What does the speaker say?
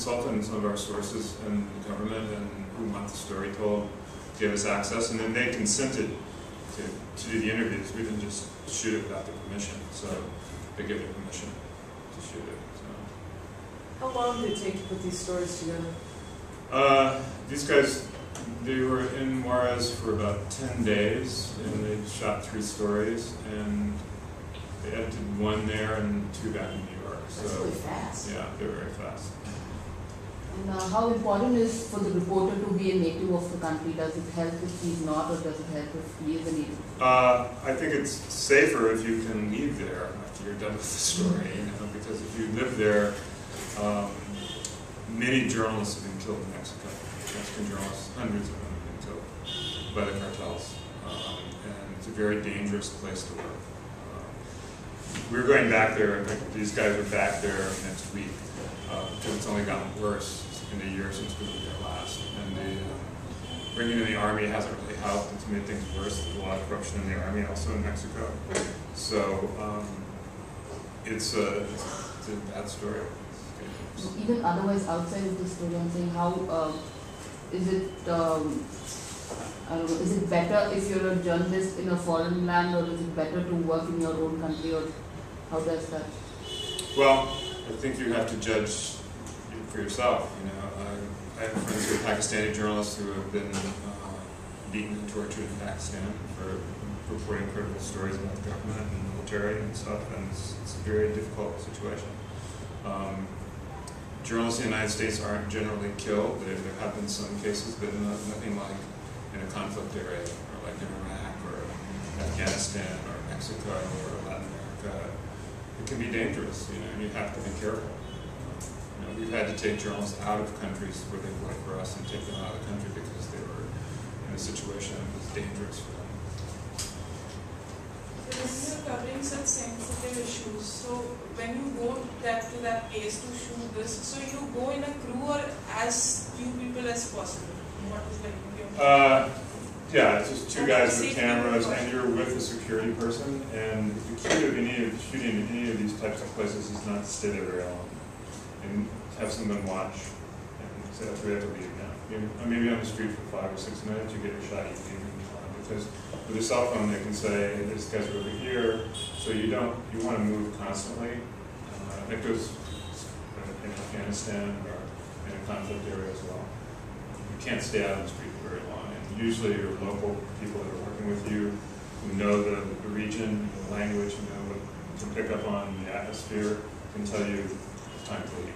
consulted, and some of our sources in the government and who want the story told gave us access, and then they consented to do the interviews. We didn't just shoot it without their permission, so they gave their permission to shoot it. So. How long did it take to put these stories together? These guys, they were in Juarez for about 10 days, and they shot 3 stories, and they edited 1 there and 2 back in New York. That's really fast. Yeah, they're very fast. And how important is for the reporter to be a native of the country? Does it help if he's not, or does it help if he is a native? I think it's safer if you can leave there after you're done with the story, because if you live there, many journalists have been killed in Mexico. Mexican journalists, hundreds of them have been killed by the cartels. And it's a very dangerous place to work. We're going back there, in fact, these guys are back there next week, because it's only gotten worse in a year since we were there last. And bringing in the army hasn't really helped. It's made things worse. There's a lot of corruption in the army also in Mexico. So it's a bad story. Even otherwise outside of the story, I'm saying how is it, I don't know, is it better if you're a journalist in a foreign land, or is it better to work in your own country, or how does that? Well, I think you have to judge for yourself. I have friends who are Pakistani journalists who have been beaten and tortured in Pakistan for reporting critical stories about the government and the military and stuff, and it's a very difficult situation. Journalists in the United States aren't generally killed. There have been some cases, but nothing like in a conflict area, or like in Iraq, or Afghanistan, or Mexico, or Latin America. It can be dangerous, and you have to be careful. We've had to take journalists out of countries where they work for us and take them out of the country because they were in a situation that was dangerous for them. So this is covering such sensitive issues. So when you go to that place to shoot this, so you go in a crew or as few people as possible? What is like your yeah, it's just 2 guys with cameras, and you're with a security person. And the key of shooting in any of these types of places is not to stay there very long, and have someone watch and say, "Okay, we have to leave now." Maybe on the street for 5 or 6 minutes, you get your shot, you leave, because with a cell phone they can say, "Hey, this guy's over here," so you want to move constantly. That goes in Afghanistan or in a conflict area as well. You can't stay out on the street for very long. Usually your local people that are working with you, who know the region, the language, what can pick up on the atmosphere, can tell you it's time to leave.